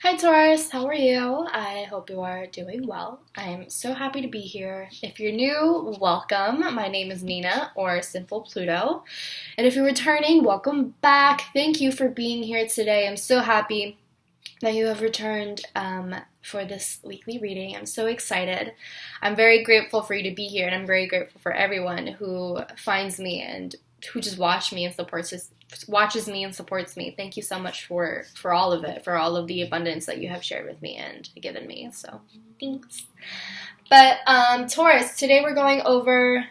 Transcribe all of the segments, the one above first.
Hi Taurus, how are you? I hope you are doing well. I'm so happy to be here. If you're new, welcome. My name is Nina or Sinfulpluto. And if you're returning, welcome back. Thank you for being here today. I'm so happy that you have returned for this weekly reading. I'm so excited. I'm very grateful for you to be here, and I'm very grateful for everyone who finds me and who just watches me and supports me. Thank you so much for all of it, for all of the abundance that you have shared with me and given me. So thanks. But Taurus, today we're going over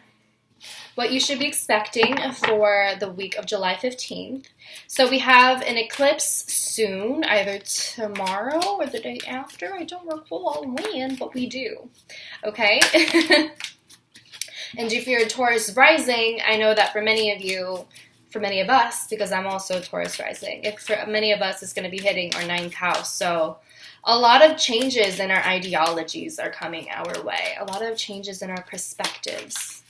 what you should be expecting for the week of July 15th. So we have an eclipse soon, either tomorrow or the day after. I don't recall when, but we do. Okay? And if you're a Taurus rising, I know that for many of us, because I'm also a Taurus rising, for many of us, it's going to be hitting our 9th house. So a lot of changes in our ideologies are coming our way. A lot of changes in our perspectives.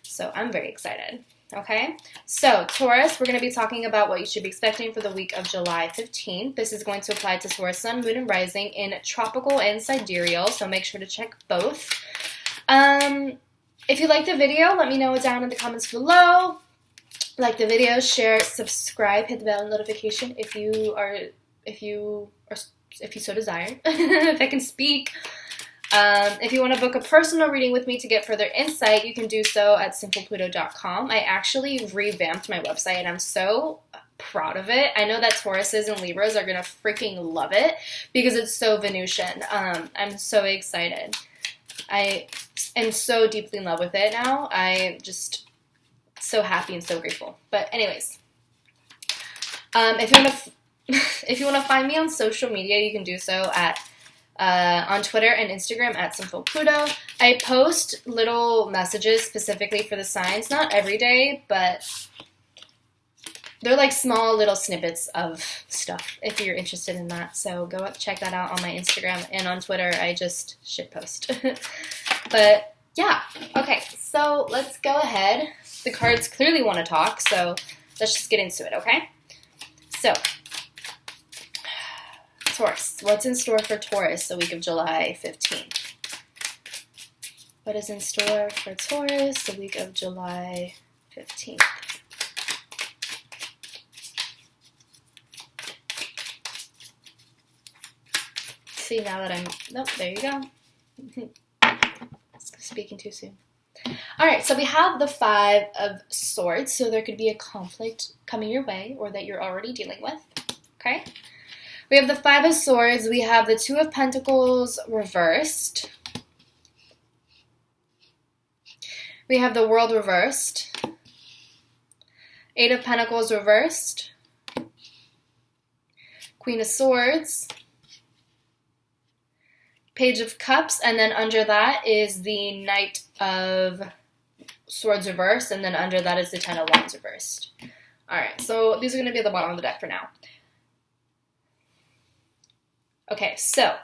So I'm very excited. Okay? So Taurus, we're going to be talking about what you should be expecting for the week of July 15th. This is going to apply to Taurus Sun, Moon, and Rising in Tropical and Sidereal. So make sure to check both. If you like the video, let me know down in the comments below. Like the video, share, subscribe, hit the bell notification if you so desire. If I can speak. If you want to book a personal reading with me to get further insight, you can do so at sinfulpluto.com. I actually revamped my website and I'm so proud of it. I know that Tauruses and Libras are going to freaking love it because it's so Venusian. I'm so excited. I am so deeply in love with it now. I just so happy and so grateful. But anyways, if you want to find me on social media, you can do so at on Twitter and Instagram at Sinfulpluto. I post little messages specifically for the signs, not every day, but they're like small little snippets of stuff if you're interested in that. So go check that out on my Instagram, and on Twitter I just shitpost. But yeah, okay, so let's go ahead. The cards clearly want to talk, so let's just get into it, okay? So, Taurus, what's in store for Taurus the week of July 15th? What is in store for Taurus the week of July 15th? See, now that I'm... Nope, there you go. Speaking too soon. Alright, so we have the 5 of Swords, so there could be a conflict coming your way or that you're already dealing with. Okay? We have the 5 of Swords, we have the 2 of Pentacles reversed. We have the World reversed. 8 of Pentacles reversed. Queen of Swords. Page of Cups, and then under that is the Knight of Swords reversed, and then under that is the 10 of Wands reversed. Alright, so these are going to be at the bottom of the deck for now. Okay, so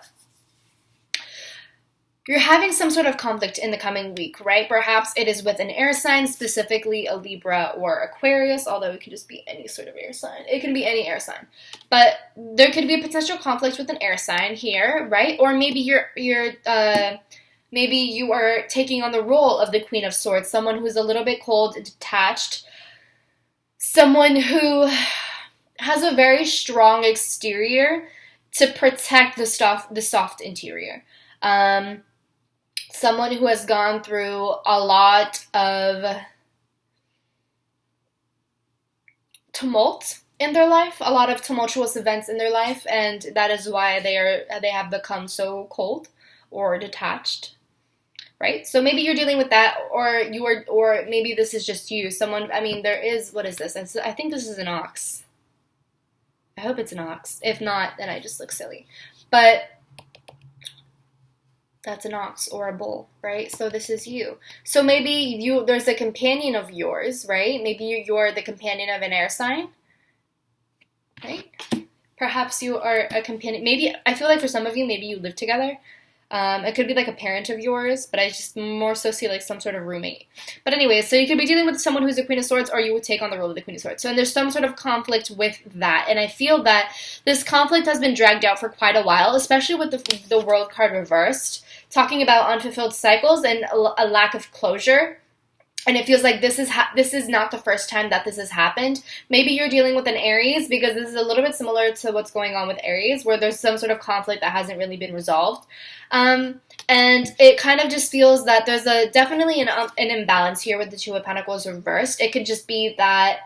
you're having some sort of conflict in the coming week, right? Perhaps it is with an air sign, specifically a Libra or Aquarius, although it could just be any sort of air sign. It can be any air sign. But there could be a potential conflict with an air sign here, right? Or maybe maybe you are taking on the role of the Queen of Swords, someone who's a little bit cold, detached, someone who has a very strong exterior to protect the soft interior. Someone who has gone through a lot of tumult in their life, a lot of tumultuous events in their life, and that is why they have become so cold or detached, right? So maybe you're dealing with that, or maybe this is just you. Someone, I mean, there is, what is this? I think this is an ox. I hope it's an ox. If not, then I just look silly. But that's an ox or a bull, right? So this is you. So maybe there's a companion of yours, right? Maybe you're the companion of an air sign, right? Perhaps you are a companion. Maybe, I feel like for some of you, maybe you live together. It could be like a parent of yours, but I just more so see like some sort of roommate. But anyway, so you could be dealing with someone who's a Queen of Swords, or you would take on the role of the Queen of Swords. So and there's some sort of conflict with that. And I feel that this conflict has been dragged out for quite a while, especially with the World card reversed, talking about unfulfilled cycles and a lack of closure. And it feels like this is not the first time that this has happened. Maybe you're dealing with an Aries, because this is a little bit similar to what's going on with Aries, where there's some sort of conflict that hasn't really been resolved. And it kind of just feels that there's definitely an imbalance here with the Two of Pentacles reversed. It could just be that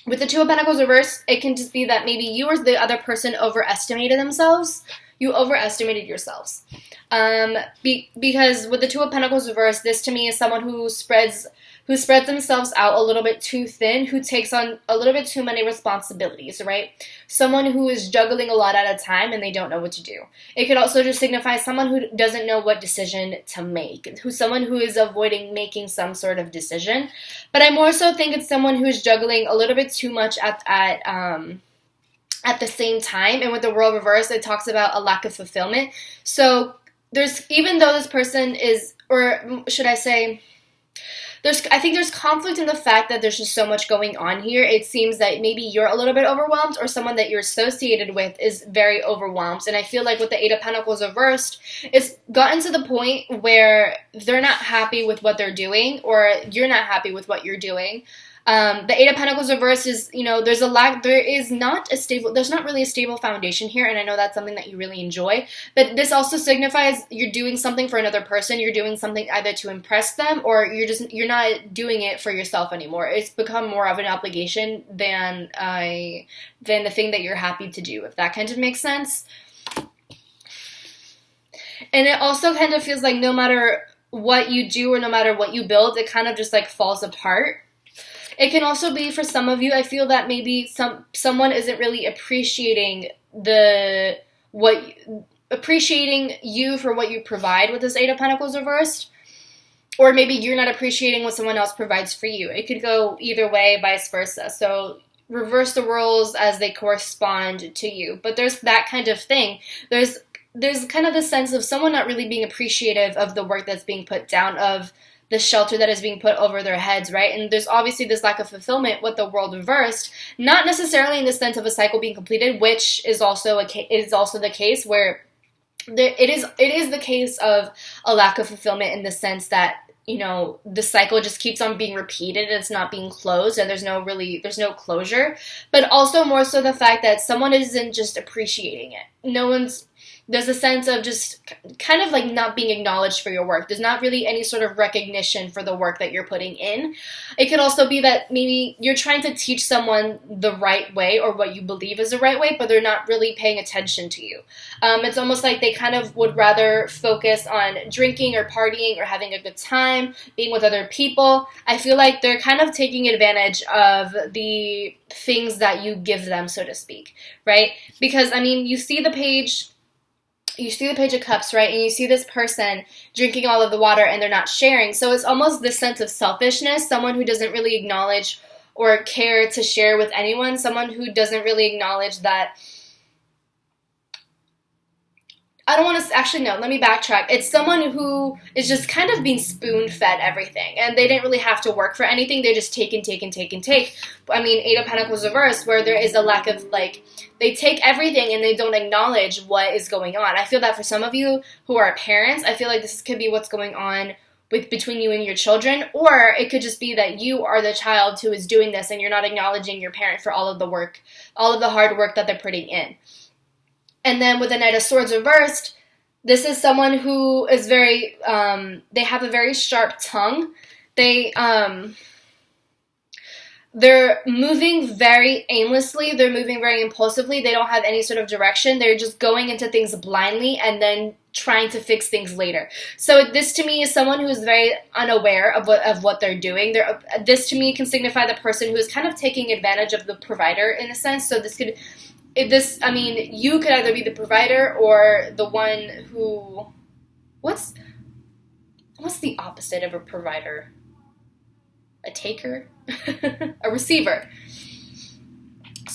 with the Two of Pentacles reversed, it can just be that maybe you or the other person overestimated themselves. You overestimated yourselves. Because with the Two of Pentacles reversed, this to me is someone who spreads themselves out a little bit too thin, who takes on a little bit too many responsibilities, right? Someone who is juggling a lot at a time and they don't know what to do. It could also just signify someone who doesn't know what decision to make, someone who is avoiding making some sort of decision. But I more so think it's someone who is juggling a little bit too much at the same time. And with the World reversed, it talks about a lack of fulfillment. So even though this person is, or should I say, I think there's conflict in the fact that there's just so much going on here. It seems that maybe you're a little bit overwhelmed, or someone that you're associated with is very overwhelmed. And I feel like with the Eight of Pentacles reversed, it's gotten to the point where they're not happy with what they're doing, or you're not happy with what you're doing. The Eight of Pentacles reversed is, there's not really a stable foundation here, and I know that's something that you really enjoy, but this also signifies you're doing something for another person. You're doing something either to impress them, or you're not doing it for yourself anymore. It's become more of an obligation than the thing that you're happy to do, if that kind of makes sense. And it also kind of feels like no matter what you do or no matter what you build, it kind of just like falls apart. It can also be, for some of you, I feel that maybe someone isn't really appreciating you for what you provide with this Eight of Pentacles reversed, or maybe you're not appreciating what someone else provides for you. It could go either way, vice versa. So reverse the roles as they correspond to you. But there's that kind of thing. There's kind of the sense of someone not really being appreciative of the work that's being put down, of the shelter that is being put over their heads, right? And there's obviously this lack of fulfillment with the World reversed, not necessarily in the sense of a cycle being completed, which is also the case where it is the case of a lack of fulfillment in the sense that, the cycle just keeps on being repeated and it's not being closed, and there's no closure. But also more so the fact that someone isn't just appreciating it. There's a sense of just kind of like not being acknowledged for your work. There's not really any sort of recognition for the work that you're putting in. It could also be that maybe you're trying to teach someone the right way, or what you believe is the right way, but they're not really paying attention to you. It's almost like they kind of would rather focus on drinking or partying or having a good time, being with other people. I feel like they're kind of taking advantage of the things that you give them, so to speak, right? Because, you see the Page of Cups, right? And you see this person drinking all of the water and they're not sharing. So it's almost this sense of selfishness, someone who doesn't really acknowledge or care to share with anyone, someone who doesn't really acknowledge that. I don't want to, actually, no, let me backtrack. It's someone who is just kind of being spoon-fed everything, and they didn't really have to work for anything. They just take and take and take and take. Eight of Pentacles reversed, where there is a lack of, they take everything and they don't acknowledge what is going on. I feel that for some of you who are parents, I feel like this could be what's going on between you and your children, or it could just be that you are the child who is doing this and you're not acknowledging your parent for all of the work, all of the hard work that they're putting in. And then with the Knight of Swords reversed, this is someone who is they have a very sharp tongue. They're moving very aimlessly. They're moving very impulsively. They don't have any sort of direction. They're just going into things blindly and then trying to fix things later. So this to me is someone who is very unaware of what they're doing. This to me can signify the person who is kind of taking advantage of the provider in a sense. So you could either be the provider or the one who, what's the opposite of a provider? A taker? A receiver.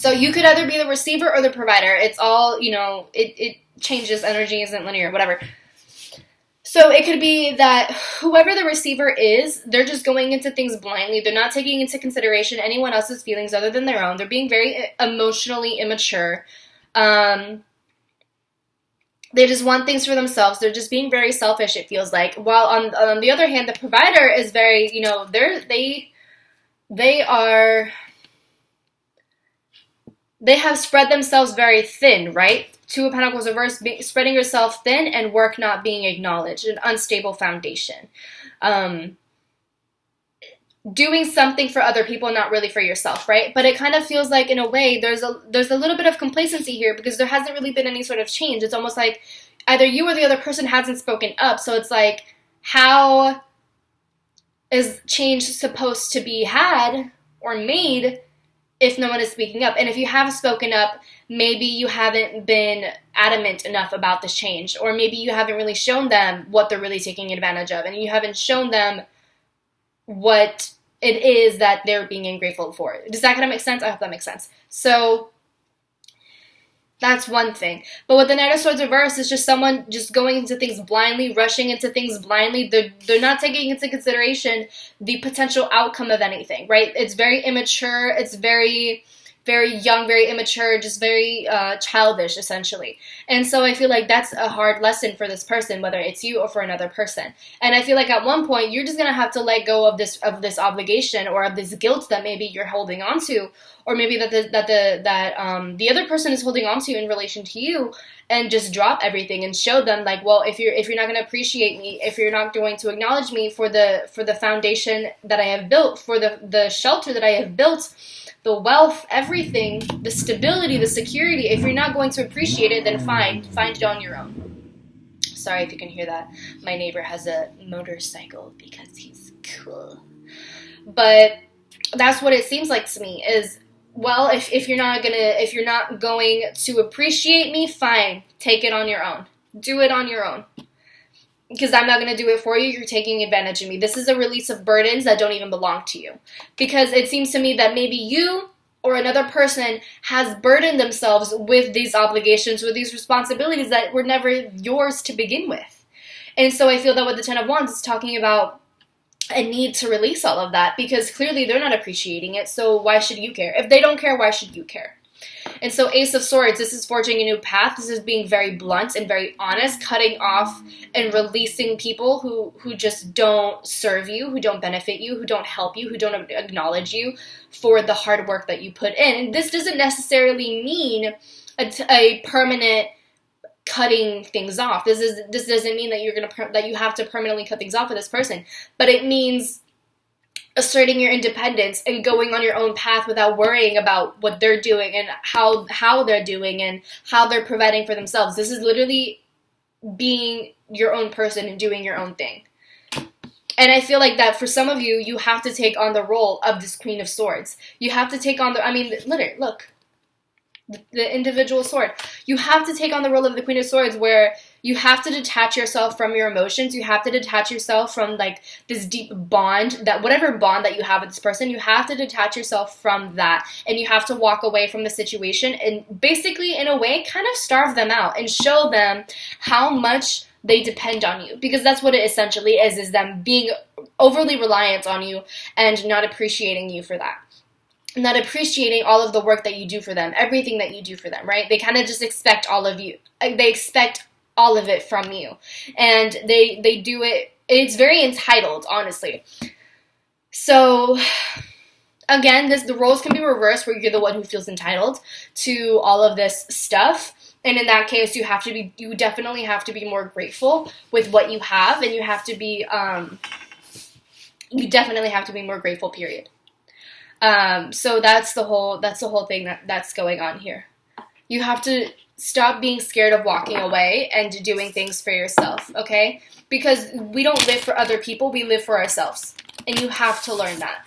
So you could either be the receiver or the provider. It's all, it changes. Energy isn't linear, whatever. So it could be that whoever the receiver is, they're just going into things blindly. They're not taking into consideration anyone else's feelings other than their own. They're being very emotionally immature. They just want things for themselves. They're just being very selfish, it feels like. While on the other hand, the provider is very, they have spread themselves very thin, right? Two of Pentacles reverse, spreading yourself thin and work not being acknowledged, an unstable foundation. Doing something for other people, not really for yourself, right? But it kind of feels like, in a way, there's a little bit of complacency here because there hasn't really been any sort of change. It's almost like either you or the other person hasn't spoken up. So it's like, how is change supposed to be had or made if no one is speaking up? And if you have spoken up, maybe you haven't been adamant enough about this change, or maybe you haven't really shown them what they're really taking advantage of, and you haven't shown them what it is that they're being ungrateful for. Does that kind of make sense? I hope that makes sense. So that's one thing. But with the Knight of Swords reverse, it's just someone just going into things blindly, rushing into things blindly. They're not taking into consideration the potential outcome of anything, right? It's very immature. It's very, very young, very immature, just very childish, essentially. And so I feel like that's a hard lesson for this person, whether it's you or for another person. And I feel like at one point, you're just going to have to let go of this obligation or of this guilt that maybe you're holding on to, or maybe that the other person is holding on to in relation to you, and just drop everything and show them, like, well, if you're not going to appreciate me, if you're not going to acknowledge me for the foundation that I have built, for the shelter that I have built, the wealth, everything, the stability, the security, if you're not going to appreciate it, then fine, find it on your own. Sorry if you can hear that. My neighbor has a motorcycle because he's cool. But that's what it seems like to me is, well, if you're not going to appreciate me, fine, take it on your own. Do it on your own. Because I'm not going to do it for you. You're taking advantage of me. This is a release of burdens that don't even belong to you. Because it seems to me that maybe you or another person has burdened themselves with these obligations, with these responsibilities that were never yours to begin with. And so I feel that with the Ten of Wands, it's talking about a need to release all of that, because clearly they're not appreciating it. So why should you care? If they don't care, why should you care? And so Ace of Swords, this is forging a new path. This is being very blunt and very honest, cutting off and releasing people who just don't serve you, who don't benefit you, who don't help you, who don't acknowledge you for the hard work that you put in. And this doesn't necessarily mean a permanent cutting things off. This doesn't mean that that you have to permanently cut things off with this person, but it means asserting your independence and going on your own path without worrying about what they're doing and how they're doing and how they're providing for themselves. This is literally being your own person and doing your own thing. And I feel like that for some of you, you have to take on the role of this Queen of Swords. You have to take on literally, look, the individual sword. You have to take on the role of the Queen of Swords, where you have to detach yourself from your emotions. You have to detach yourself from like this deep bond, that whatever bond that you have with this person, you have to detach yourself from that. And you have to walk away from the situation and basically, in a way, kind of starve them out and show them how much they depend on you. Because that's what it essentially is them being overly reliant on you and not appreciating you for that. Not appreciating all of the work that you do for them, everything that you do for them, right? They kind of just expect all of you. They expect all of it from you. And they do it, it's very entitled, honestly. So, again, the roles can be reversed, where you're the one who feels entitled to all of this stuff. And in that case, you definitely have to be more grateful with what you have, and you have to be, you definitely have to be more grateful, period. So that's the whole thing that's going on here. You have to stop being scared of walking away and doing things for yourself, okay? Because we don't live for other people, we live for ourselves. And you have to learn that.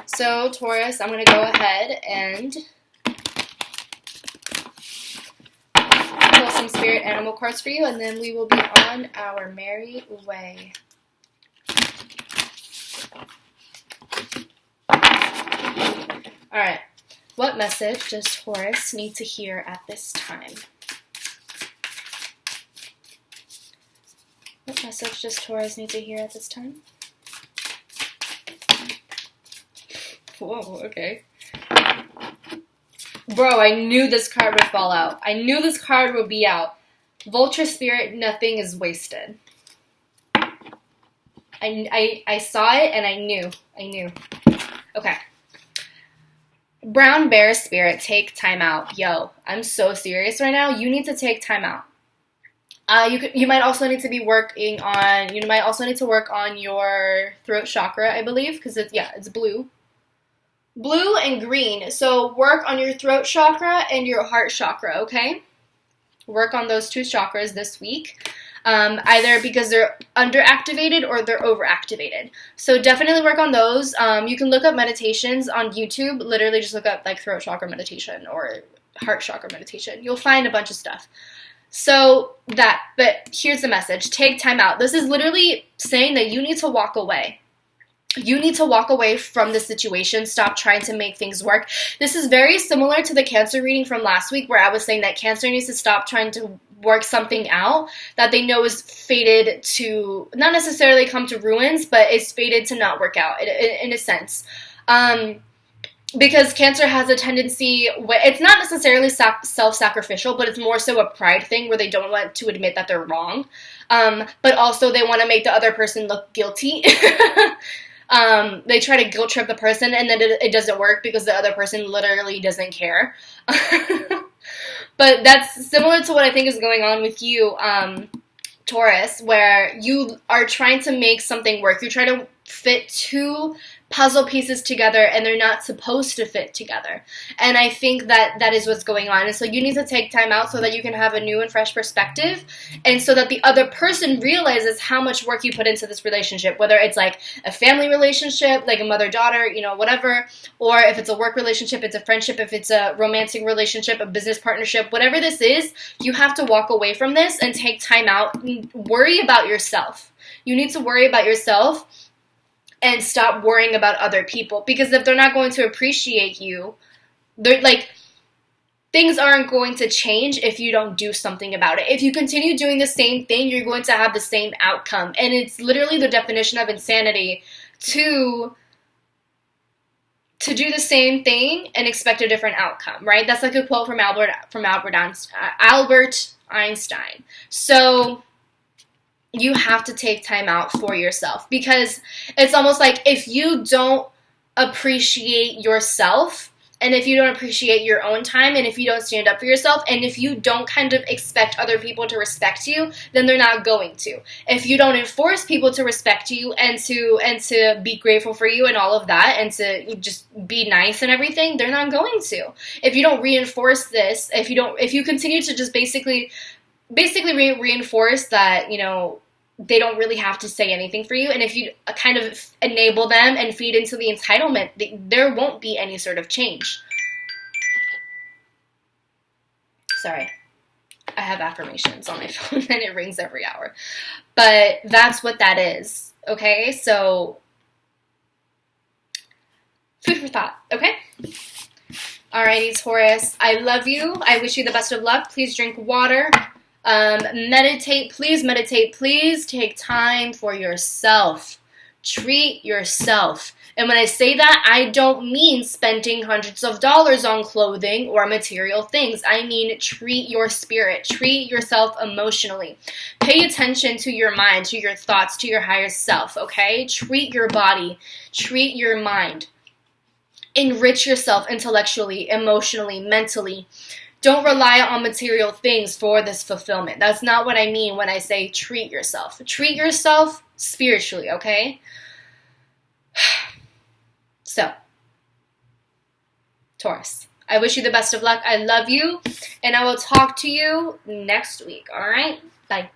So, Taurus, I'm going to go ahead and pull some spirit animal cards for you, and then we will be on our merry way. All right. What message does Taurus need to hear at this time? What message does Taurus need to hear at this time? Whoa, okay. Bro, I knew this card would fall out. I knew this card would be out. Vulture Spirit, nothing is wasted. I saw it and I knew. Okay. Brown Bear Spirit, take time out. Yo, I'm so serious right now. You need to take time out. You might also need to be working on, you might also need to work on your throat chakra, I believe, because it's blue. Blue and green. So work on your throat chakra and your heart chakra, okay? Work on those two chakras this week. Either because they're underactivated or they're overactivated. So definitely work on those. You can look up meditations on YouTube. Literally just look up like throat chakra meditation or heart chakra meditation. You'll find a bunch of stuff. So but here's the message. Take time out. This is literally saying that you need to walk away. You need to walk away from the situation. Stop trying to make things work. This is very similar to the Cancer reading from last week where I was saying that Cancer needs to stop trying to work something out that they know is fated to not necessarily come to ruins, but it's fated to not work out in a sense. Because Cancer has a tendency, it's not necessarily self-sacrificial, but it's more so a pride thing where they don't want to admit that they're wrong. But also they want to make the other person look guilty. They try to guilt trip the person and then it doesn't work because the other person literally doesn't care. But that's similar to what I think is going on with you, Taurus, where you are trying to make something work. You try to fit two puzzle pieces together and they're not supposed to fit together. And I think that is what's going on. And so you need to take time out so that you can have a new and fresh perspective and so that the other person realizes how much work you put into this relationship, whether it's like a family relationship, like a mother-daughter, whatever, or if it's a work relationship, it's a friendship, if it's a romantic relationship, a business partnership, whatever this is, you have to walk away from this and take time out and worry about yourself. You need to worry about yourself and stop worrying about other people. Because if they're not going to appreciate you, they're like, things aren't going to change if you don't do something about it. If you continue doing the same thing, you're going to have the same outcome. And it's literally the definition of insanity to do the same thing and expect a different outcome, right? That's like a quote from Albert Einstein. So you have to take time out for yourself because it's almost like if you don't appreciate yourself and if you don't appreciate your own time and if you don't stand up for yourself and if you don't kind of expect other people to respect you, then they're not going to. If you don't enforce people to respect you and to be grateful for you and all of that and to just be nice and everything, they're not going to. If you don't reinforce this, if you continue to just basically reinforce that, they don't really have to say anything for you. And if you kind of enable them and feed into the entitlement, there won't be any sort of change. Sorry. I have affirmations on my phone and it rings every hour. But that's what that is. Okay? So, food for thought. Okay? Alrighty, Taurus. I love you. I wish you the best of luck. Please drink water. Meditate, please take time for yourself. Treat yourself. And when I say that, I don't mean spending hundreds of dollars on clothing or material things. I mean treat your spirit, treat yourself emotionally. Pay attention to your mind, to your thoughts, to your higher self, okay? Treat your body, treat your mind. Enrich yourself intellectually, emotionally, mentally. Don't rely on material things for this fulfillment. That's not what I mean when I say treat yourself. Treat yourself spiritually, okay? So, Taurus, I wish you the best of luck. I love you, and I will talk to you next week, all right? Bye.